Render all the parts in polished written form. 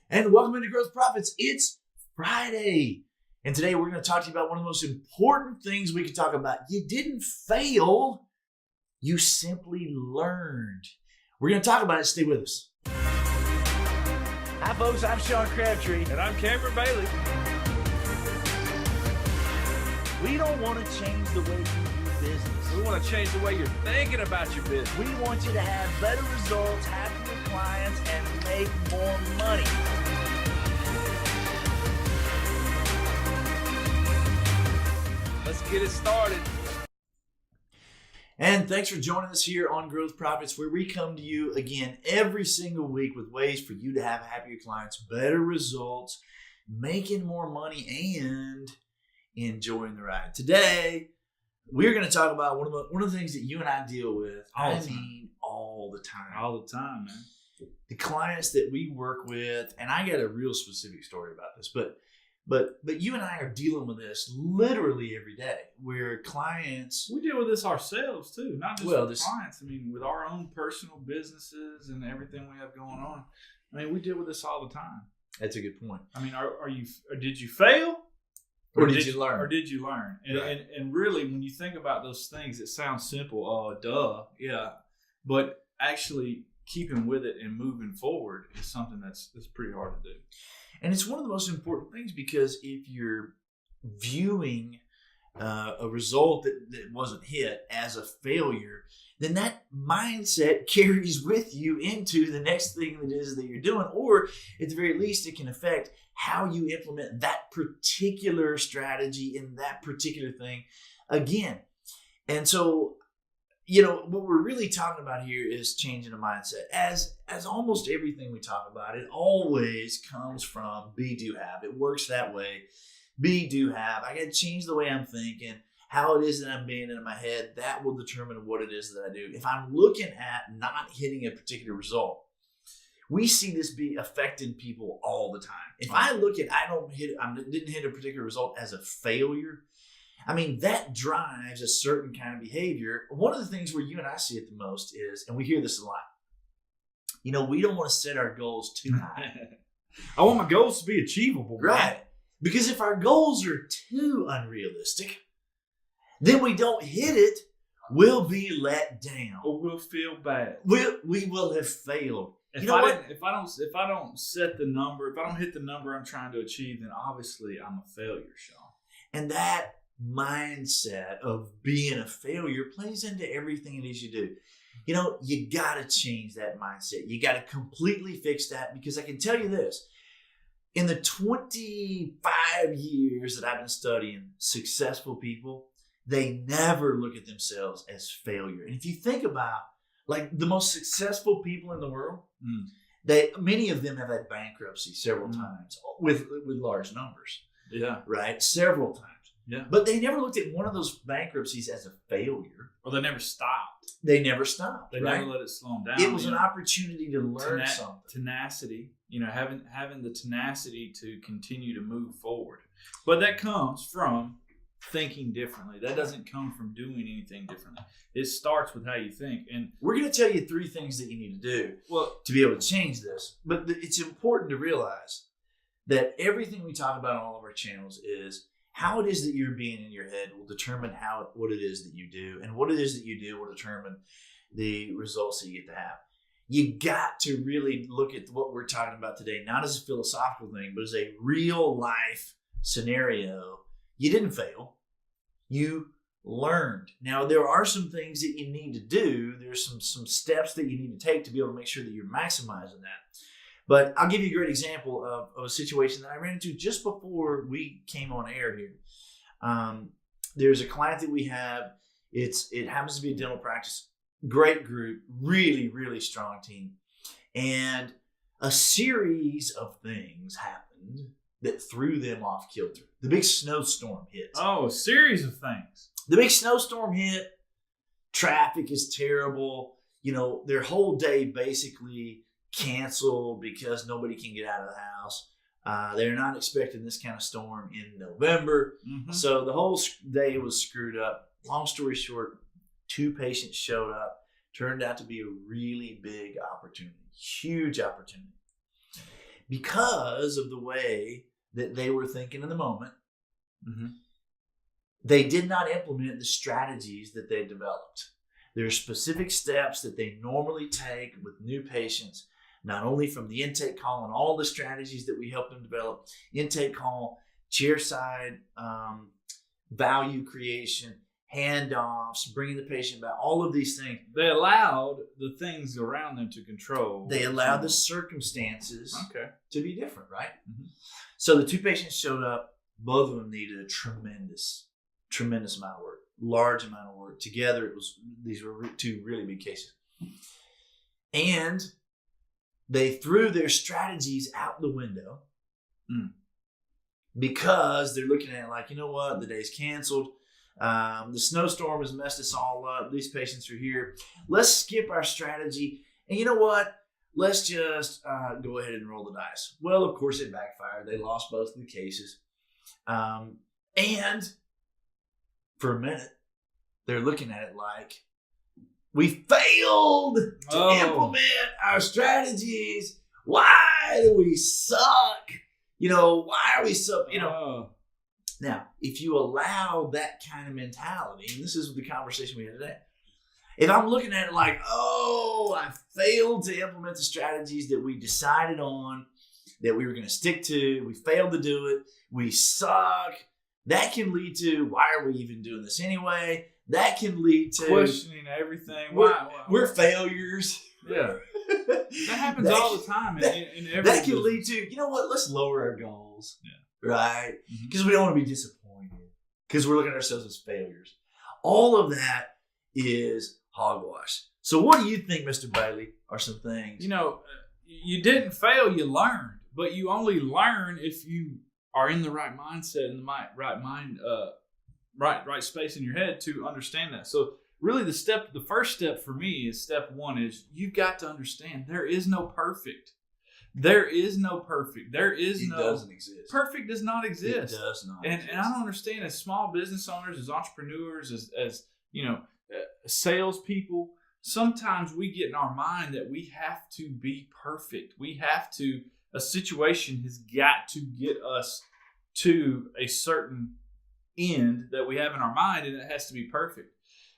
And welcome into Growth Profits. It's Friday. And today we're going to talk to you about one of the most important things we can talk about. You didn't fail. You simply learned. We're going to talk about it. Stay with us. Hi, folks. I'm Sean Crabtree. And I'm Cameron Bailey. We don't want to change the way you do business. We want to change the way you're thinking about your business. We want you to have better results, happier clients, and make more money. Let's get it started. And thanks for joining us here on Growth Profits, where we come to you again every single week with ways for you to have happier clients, better results, making more money, and enjoying the ride. Today, we're going to talk about one of the things that you and I deal with. All the time. All the time, man. The clients that we work with, and I got a real specific story about this, but you and I are dealing with this literally every day, where clients... We deal with this ourselves, too. Not just with clients. I mean, with our own personal businesses and everything we have going on. I mean, we deal with this all the time. That's a good point. I mean, did you fail? Or did you learn? Or did you learn? And, right. and really, when you think about those things, it sounds simple. Duh. Yeah. But actually keeping with it and moving forward is something that's pretty hard to do. And it's one of the most important things, because if you're viewing a result that wasn't hit as a failure, then that mindset carries with you into the next thing that is that you're doing, or at the very least, it can affect how you implement that particular strategy in that particular thing again. And so, what we're really talking about here is changing the mindset. As almost everything we talk about, it always comes from be, do, have. It works that way. Be, do, have. I got to change the way I'm thinking, how it is that I'm being in my head. That will determine what it is that I do. If I'm looking at not hitting a particular result, we see this be affecting people all the time. If I look at I didn't hit a particular result as a failure, I mean, that drives a certain kind of behavior. One of the things where you and I see it the most is, and we hear this a lot, we don't want to set our goals too high. I want my goals to be achievable. Right. Man. Because if our goals are too unrealistic, then we don't hit it, we'll be let down. Or we'll feel bad. We will have failed. If I don't set the number, if I don't hit the number I'm trying to achieve, then obviously I'm a failure, Sean. And that mindset of being a failure plays into everything it is you do. You got to change that mindset. You got to completely fix that, because I can tell you this. In the 25 years that I've been studying successful people, they never look at themselves as failure. And if you think about the most successful people in the world, many of them have had bankruptcy several times with large numbers. Yeah. Right? Several times. Yeah. But they never looked at one of those bankruptcies as a failure. Or they never stopped. They never stopped. They right? never let it slow them down. It was an opportunity to learn something. Tenacity. Having the tenacity to continue to move forward. But that comes from thinking differently. That doesn't come from doing anything differently. It starts with how you think. And we're going to tell you 3 things that you need to do to be able to change this. But it's important to realize that everything we talk about on all of our channels is how it is that you're being in your head will determine what it is that you do, and what it is that you do will determine the results that you get to have. You got to really look at what we're talking about today, not as a philosophical thing, but as a real life scenario. You didn't fail. You learned. Now, there are some things that you need to do. There's some steps that you need to take to be able to make sure that you're maximizing that. But I'll give you a great example of a situation that I ran into just before we came on air here. There's a client that we have. It happens to be a dental practice. Great group, really, really strong team. And a series of things happened that threw them off kilter. The big snowstorm hit. Oh, a series of things. The big snowstorm hit. Traffic is terrible. Their whole day basically canceled because nobody can get out of the house. They're not expecting this kind of storm in November. Mm-hmm. So the whole day was screwed up. Long story short, 2 patients showed up. Turned out to be a really big opportunity, huge opportunity. because of the way that they were thinking in the moment. Mm-hmm. They did not implement the strategies that they developed. There are specific steps that they normally take with new patients, not only from the intake call and all the strategies that we help them develop, intake call, chairside, value creation, handoffs, bringing the patient back, all of these things. They allowed the things around them to control. They allowed the circumstances Okay. to be different, right? Mm-hmm. So the two patients showed up. Both of them needed a tremendous amount of work, large amount of work. Together, these were two really big cases. And they threw their strategies out the window because they're looking at it like, you know what, the day's canceled. The snowstorm has messed us all up. These patients are here. Let's skip our strategy. And you know what? Let's just go ahead and roll the dice. Well, of course, it backfired. They lost both of the cases. And for a minute, they're looking at it like, we failed to implement our strategies. Why do we suck? Why are we so, Now, if you allow that kind of mentality, and this is the conversation we had today, if I'm looking at it like, I failed to implement the strategies that we decided on, that we were going to stick to, we failed to do it, we suck, that can lead to, why are we even doing this anyway? That can lead to questioning everything. We're failures. Yeah. That happens all the time in every that can business. lead to, you know what, let's lower our goals. Yeah. Right? Because we don't want to be disappointed. Because we're looking at ourselves as failures. All of that is hogwash. So what do you think, Mr. Bailey, are some things? You didn't fail, you learned. But you only learn if you are in the right mindset and the right mind, right space in your head to understand that. So really the first step for me is step one is you've got to understand there is no perfect. There is no perfect. It doesn't exist. Perfect does not exist. It does not and exist. And I don't understand, as small business owners, as entrepreneurs, as salespeople, sometimes we get in our mind that we have to be perfect. A situation has got to get us to a certain end that we have in our mind, and it has to be perfect.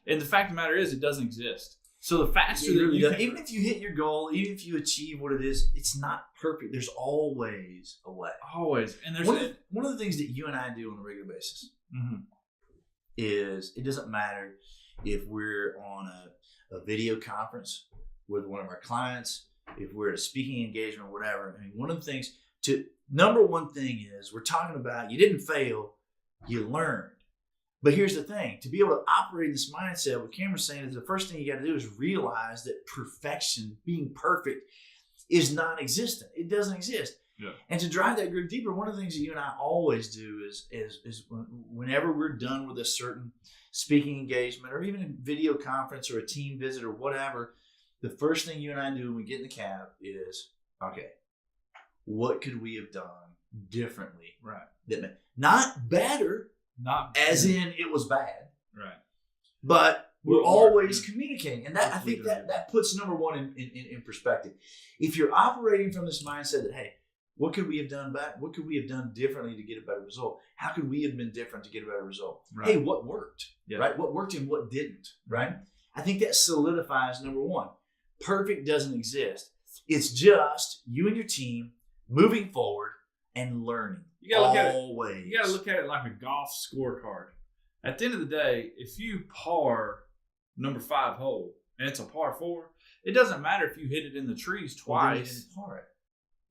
And the fact of the matter is, it doesn't exist. So the faster that you can, even if you hit your goal, even if you achieve what it is, it's not perfect. There's always a way. Always. And there's one of the things that you and I do on a regular basis mm-hmm. is it doesn't matter if we're on a video conference with one of our clients, if we're at a speaking engagement or whatever. I mean, one of the things number one thing is we're talking about you didn't fail, you learned. But here's the thing, to be able to operate this mindset, what Cameron's saying is the first thing you got to do is realize that perfection, being perfect, is non-existent. It doesn't exist. Yeah. And to drive that group deeper, one of the things that you and I always do is whenever we're done with a certain speaking engagement or even a video conference or a team visit or whatever, the first thing you and I do when we get in the cab is, okay, what could we have done differently? Right. Not better. Not as in it was bad, right? But we're always communicating, and that I think that puts number one in perspective. If you're operating from this mindset that, hey, what could we have done back? What could we have done differently to get a better result? How could we have been different to get a better result? Right. Hey, what worked? Yeah. Right? What worked and what didn't? Right? I think that solidifies number one. Perfect doesn't exist. It's just you and your team moving forward and learning. You gotta look at it like a golf scorecard. At the end of the day, if you par number 5 hole and it's a par 4, it doesn't matter if you hit it in the trees twice. Well, then you didn't par it.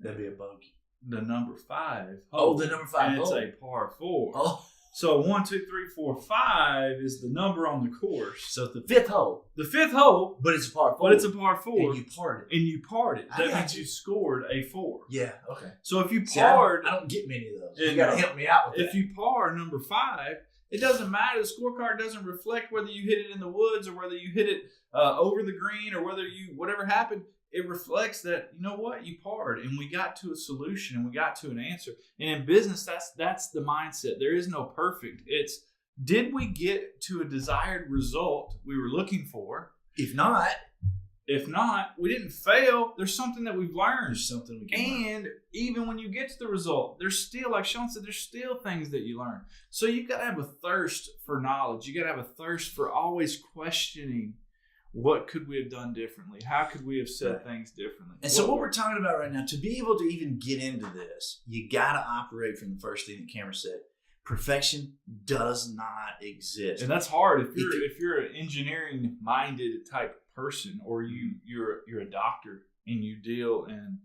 That'd be a bogey. The number 5 Oh, hole. the number 5 and hole. It's a par 4. Oh. So 1, 2, 3, 4, 5 is the number on the course. So it's the 5th hole. The 5th hole. But it's a par 4. But it's a par 4. And you parred it. That means you scored a 4. Yeah, okay. So if you parred... I don't get many of those. You got to help me out with that. If you par number 5, it doesn't matter. The scorecard doesn't reflect whether you hit it in the woods or whether you hit it over the green or whatever happened. It reflects that, you know what, you parred and we got to a solution and we got to an answer. And in business, that's the mindset. There is no perfect. It's, did we get to a desired result we were looking for? If not, If not, we didn't fail. There's something that we've learned. There's something we can learn. And even when you get to the result, there's still, like Sean said, there's still things that you learn. So you've got to have a thirst for knowledge. You got to have a thirst for always questioning, what could we have done differently? How could we have said things differently? And so what we're talking about right now, to be able to even get into this, you got to operate from the first thing that Cameron said. Perfection does not exist. And that's hard if you're an engineering minded type person, or you're a doctor and you deal in,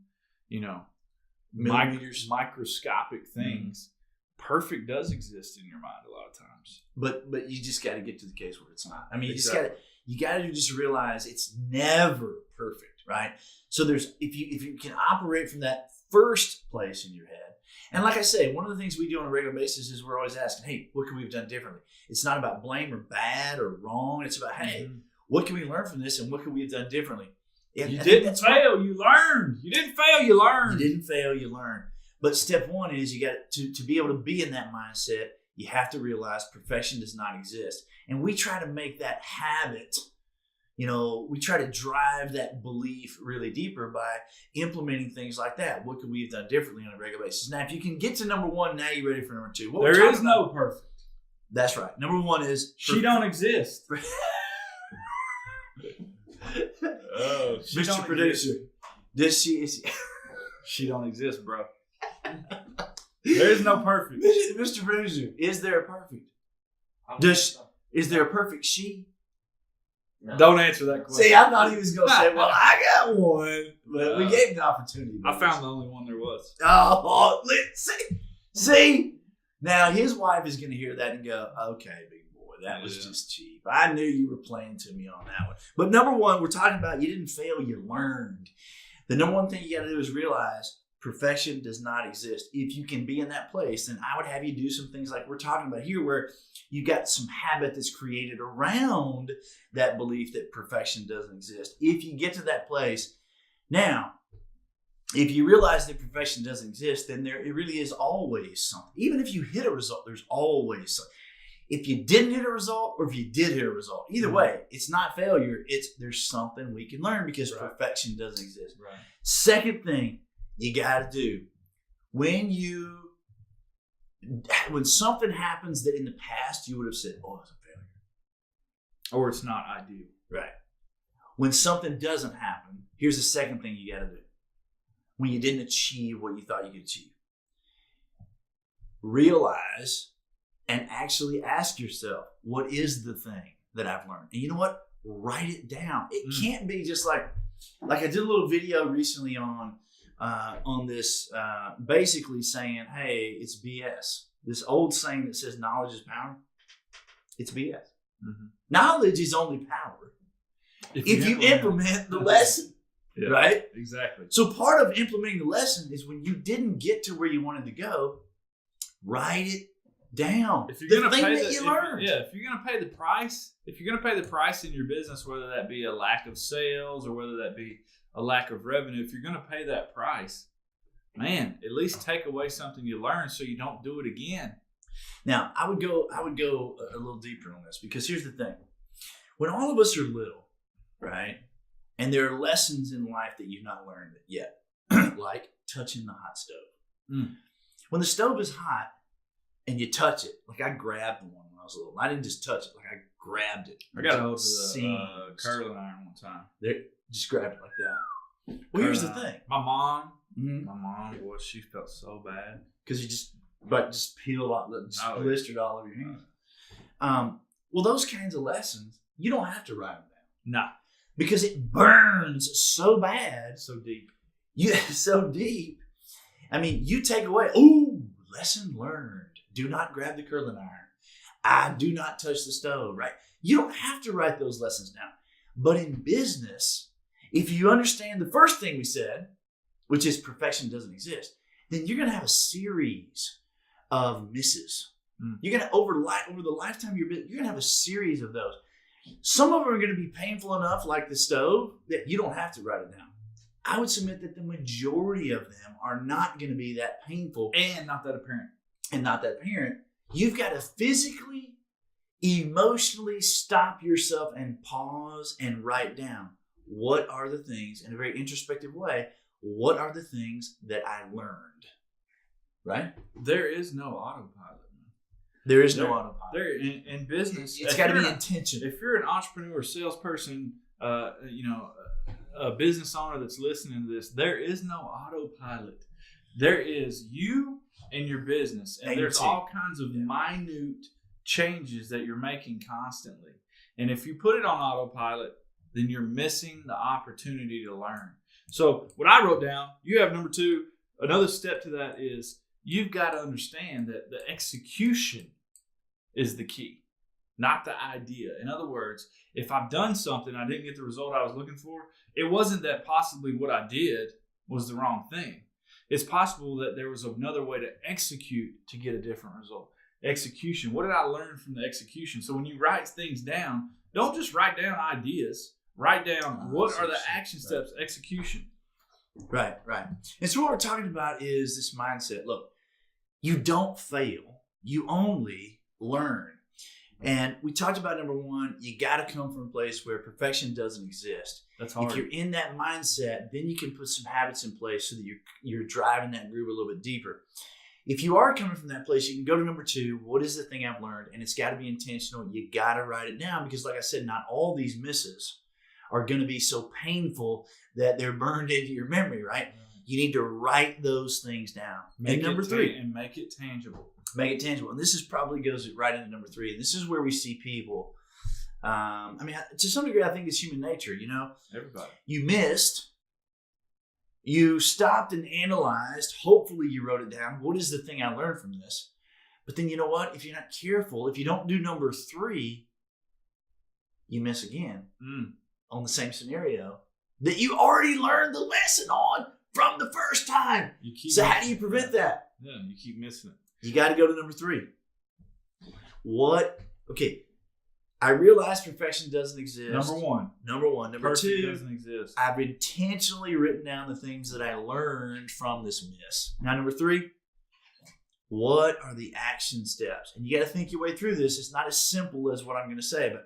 millimeters, microscopic things. Perfect does exist in your mind a lot of times. But you just got to get to the case where it's not. I mean, Exactly. you got to just realize it's never perfect, right? So if you can operate from that first place in your head. And like I say, one of the things we do on a regular basis is we're always asking, hey, what could we have done differently? It's not about blame or bad or wrong. It's about, hey, what can we learn from this and what could we have done differently? You didn't fail, you learned. You didn't fail, you learned. You didn't fail, you learned. But step one is you got to be able to be in that mindset, you have to realize perfection does not exist. And we try to make that habit. We try to drive that belief really deeper by implementing things like that. What could we have done differently on a regular basis? Now, if you can get to number one, now you're ready for number two. There is no perfect. That's right. Number one is she don't exist. Oh, Mr. Producer, does she? She don't exist, bro. There is no perfect. Mr. Producer, is there a perfect? Is there a perfect she? No. Don't answer that question. See, I thought he was going to say, well, I got one. But we gave him the opportunity. I found the only one there was. Oh, see? Now, his wife is going to hear that and go, okay, big boy, that was just cheap. I knew you were playing to me on that one. But number one, we're talking about you didn't fail, you learned. The number one thing you got to do is realize perfection does not exist. If you can be in that place, then I would have you do some things like we're talking about here, where you got some habit that's created around that belief that perfection doesn't exist. If you get to that place, now, if you realize that perfection doesn't exist, then it really is always something. Even if you hit a result, there's always something. If you didn't hit a result, or if you did hit a result, either way, it's not failure. There's something we can learn because perfection doesn't exist. Right. Second thing you got to do, when something happens that in the past you would have said, oh, it's a failure. Or it's not ideal. Right. When something doesn't happen, here's the second thing you got to do. When you didn't achieve what you thought you could achieve. Realize and actually ask yourself, what is the thing that I've learned? And you know what? Write it down. It can't be just like I did a little video recently on this, basically saying, hey, it's BS. This old saying that says knowledge is power, it's BS. Mm-hmm. Knowledge is only power if you implement the lesson, right? Exactly. So part of implementing the lesson is when you didn't get to where you wanted to go, write it down. If you're going to pay you learned. If you're going to pay the price, in your business, whether that be a lack of sales or whether that be a lack of revenue, if you're going to pay that price, man, at least take away something you learned so you don't do it again. Now, I would go a little deeper on this, because here's the thing. When all of us are little, right, and there are lessons in life that you've not learned yet, like touching the hot stove. When the stove is hot and you touch it, like I grabbed one when I was little. I didn't just touch it, like I grabbed it. I got a hold of the curling iron one time. Just grabbed it like that. Well, here's the thing. My mom, boy, she felt so bad. Because you just peeled off, blistered all over your hands. Well, those kinds of lessons, you don't have to write them down. No. Because it burns so bad. So deep. So deep. I mean, you take away, lesson learned. Do not grab the curling iron. I do not touch the stove, right? You don't have to write those lessons down. But in business, if you understand the first thing we said, which is perfection doesn't exist, then you're going to have a series of misses. You're going to, over the lifetime of your business, you're going to have a series of those. Some of them are going to be painful enough, like the stove, that you don't have to write it down. I would submit that the majority of them are not going to be that painful. And not that apparent. You've got to physically, emotionally stop yourself and pause and write down, what are the things, in a very introspective way, what are the things that I learned? Right? There is no autopilot. There is no autopilot. There in business, It's got to be intentional. If you're an entrepreneur, salesperson, a business owner that's listening to this, there is no autopilot. There is you and your business, and there's all kinds of minute changes that you're making constantly. And if you put it on autopilot, then you're missing the opportunity to learn. So what I wrote down, you have number 2. Another step to that is you've got to understand that the execution is the key, not the idea. In other words, if I've done something, I didn't get the result I was looking for, it wasn't that possibly what I did was the wrong thing. It's possible that there was another way to execute to get a different result. Execution. What did I learn from the execution? So when you write things down, don't just write down ideas. Write down what are the action steps, execution. Right. And so what we're talking about is this mindset. Look, you don't fail. You only learn. And we talked about number 1, you got to come from a place where perfection doesn't exist. That's hard. If you're in that mindset, then you can put some habits in place so that you're driving that groove a little bit deeper. If you are coming from that place, you can go to number 2. What is the thing I've learned? And it's got to be intentional. You got to write it down because, like I said, not all these misses are going to be so painful that they're burned into your memory, right? You need to write those things down. And number 3. And make it tangible. Make it tangible. And this is probably goes right into number 3. And this is where we see people. To some degree, I think it's human nature, Everybody. You missed. You stopped and analyzed. Hopefully you wrote it down. What is the thing I learned from this? But then you know what? If you're not careful, if you don't do number 3, you miss again on the same scenario that you already learned the lesson on from the first time. So how do you prevent that? Yeah, you keep missing it. You got to go to number 3. Okay. I realize perfection doesn't exist. Number 1. Number Perfect 2 doesn't exist. I've intentionally written down the things that I learned from this miss. Now, number 3, what are the action steps? And you got to think your way through this. It's not as simple as what I'm going to say, but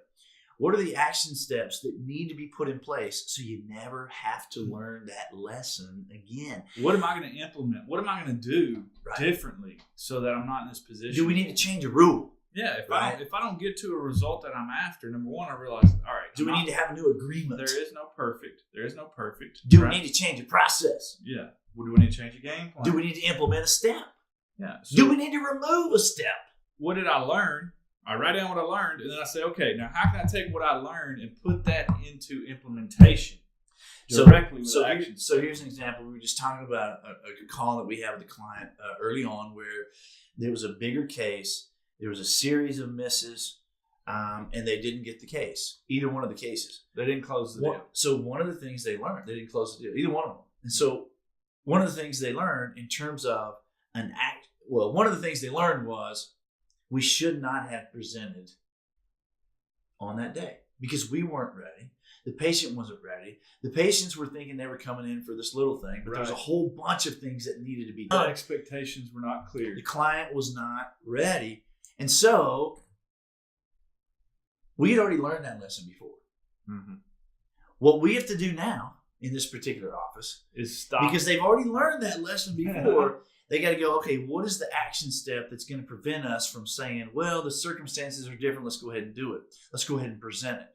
what are the action steps that need to be put in place so you never have to learn that lesson again? What am I going to implement? What am I going to do differently so that I'm not in this position? Do we need to change a rule? Yeah, if I don't get to a result that I'm after, number 1, I realize, all right. Do we need to have a new agreement? There is no perfect. Do we need to change a process? Yeah. Well, do we need to change a game plan? Do we need to implement a step? Yeah. So do we need to remove a step? What did I learn? I write down what I learned, and then I say, okay, now how can I take what I learned and put that into implementation directly with action? So here's an example. We were just talking about a call that we had with a client early on where there was a bigger case. There was a series of misses, and they didn't get the case, either one of the cases. They didn't close the deal. So one of the things they learned, they didn't close the deal, either one of them. And so one of the things they learned in terms of one of the things they learned was we should not have presented on that day because we weren't ready. The patient wasn't ready. The patients were thinking they were coming in for this little thing, but there's a whole bunch of things that needed to be done. The expectations were not clear. The client was not ready. And so we had already learned that lesson before. Mm-hmm. What we have to do now in this particular office is stop. Because they've already learned that lesson before. They got to go, okay, what is the action step that's going to prevent us from saying, well, the circumstances are different. Let's go ahead and do it. Let's go ahead and present it,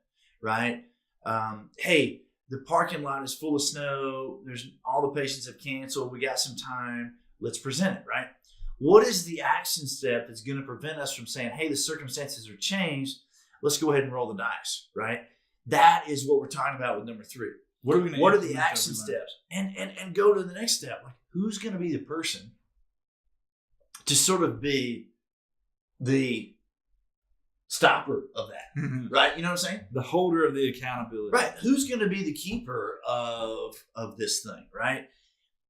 right? Hey, the parking lot is full of snow. All the patients have canceled. We got some time. Let's present it, right? What is the action step that's going to prevent us from saying, hey, the circumstances are changed. Let's go ahead and roll the dice, right? That is what we're talking about with number 3. What are the action steps? And go to the next step. Like, who's going to be the person to sort of be the stopper of that, right? You know what I'm saying? The holder of the accountability. Right. Who's going to be the keeper of this thing, right?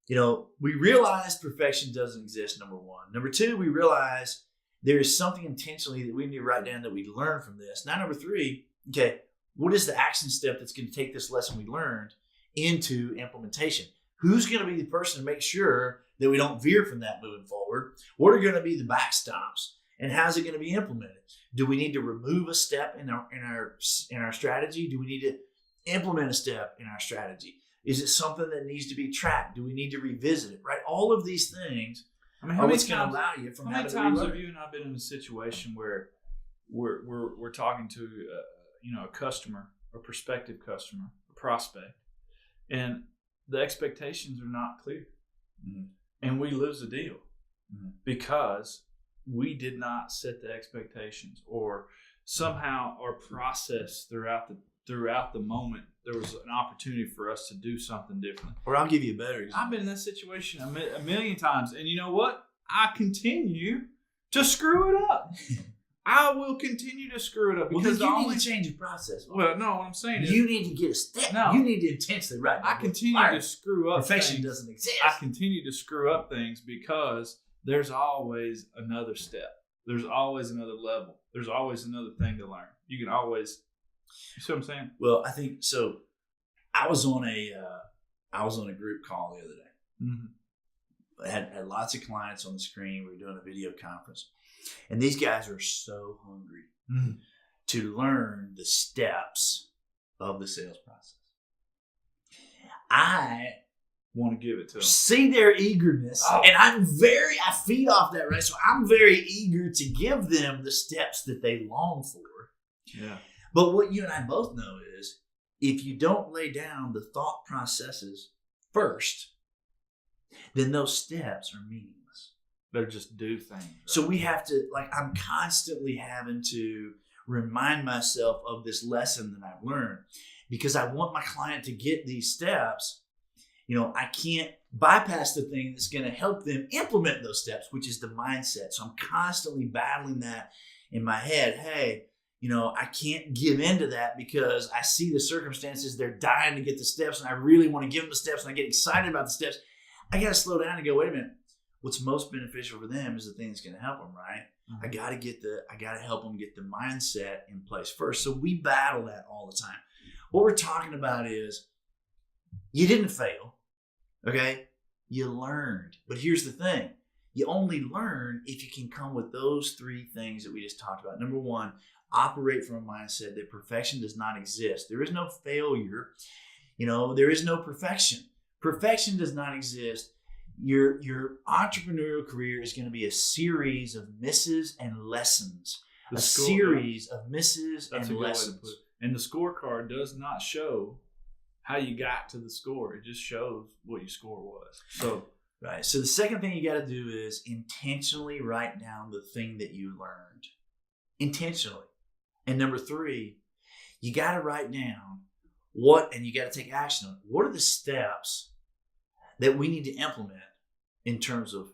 We realize perfection doesn't exist, number 1. Number 2, we realize there is something intentionally that we need to write down that we learn from this. Now, number 3, okay, what is the action step that's going to take this lesson we learned into implementation? Who's going to be the person to make sure that we don't veer from that moving forward? What are going to be the backstops? And how's it going to be implemented? Do we need to remove a step in our strategy? Do we need to implement a step in our strategy? Is it something that needs to be tracked? Do we need to revisit it? Right? All of these things are what's going to allow you from how many having to times relearn. have you and I been in a situation where we're talking to a customer, a prospective customer, a prospect, and the expectations are not clear, and we lose the deal because we did not set the expectations, or somehow our process throughout the moment there was an opportunity for us to do something different. Or I'll give you a better example. I've been in that situation a million times, and you know what? I continue to screw it up. I will continue to screw it up Well, because then you need to change your process. Well, no, what I'm saying is You need to get a step. No. You need to intensely write. I continue to screw up. Perfection things. doesn't exist. I continue to screw up things because there's always another step. There's always another level. There's always another thing to learn. You can always. You see what I'm saying? Well, I think so. I was on a group call the other day. Mm-hmm. I had lots of clients on the screen. We were doing a video conference, and these guys are so hungry to learn the steps of the sales process. I Want to give it to them. see their eagerness, and I feed off that, right? So I'm very eager to give them the steps that they long for. Yeah. But what you and I both know is if you don't lay down the thought processes first, then those steps are meaningless. They're just do things. Right? So we have to, I'm constantly having to remind myself of this lesson that I've learned because I want my client to get these steps. I can't bypass the thing that's going to help them implement those steps, which is the mindset. So I'm constantly battling that in my head. Hey, I can't give into that because I see the circumstances. They're dying to get the steps, and I really want to give them the steps, and I get excited about the steps. I got to slow down and go, wait a minute. What's most beneficial for them is the thing that's going to help them, right? Mm-hmm. I got to help them get the mindset in place first. So we battle that all the time. What we're talking about is you didn't fail, okay? You learned. But here's the thing. You only learn if you can come with those three things that we just talked about. Number one, operate from a mindset that perfection does not exist. There is no failure. There is no perfection. Perfection does not exist. Your entrepreneurial career is going to be a series of misses and lessons. Series of misses and lessons. And the scorecard does not show how you got to the score. It just shows what your score was. So right. So the second thing you got to do is intentionally write down the thing that you learned. Intentionally. And number three, you got to write down and you got to take action on it. What are the steps that we need to implement in terms of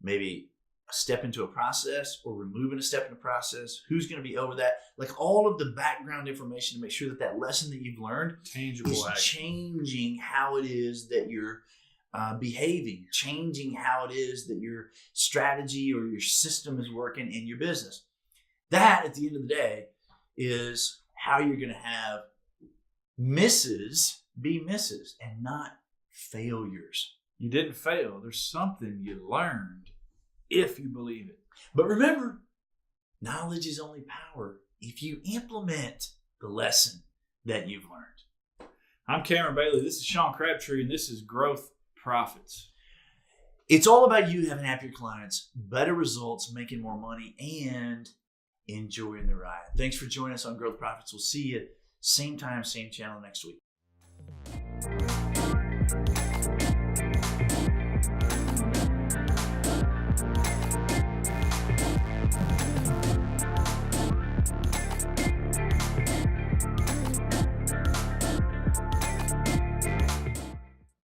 maybe a step into a process or removing a step in the process? Who's going to be over that? All of the background information to make sure that lesson that you've learned is changing how it is that you're behaving, changing how it is that your strategy or your system is working in your business. That, at the end of the day, is how you're going to have misses be misses and not failures. You didn't fail. There's something you learned if you believe it. But remember, knowledge is only power if you implement the lesson that you've learned. I'm Cameron Bailey. This is Sean Crabtree, and this is Growth Profits. It's all about you having happier clients, better results, making more money, and enjoying the ride. Thanks for joining us on Growth Profits. We'll see you same time, same channel next week.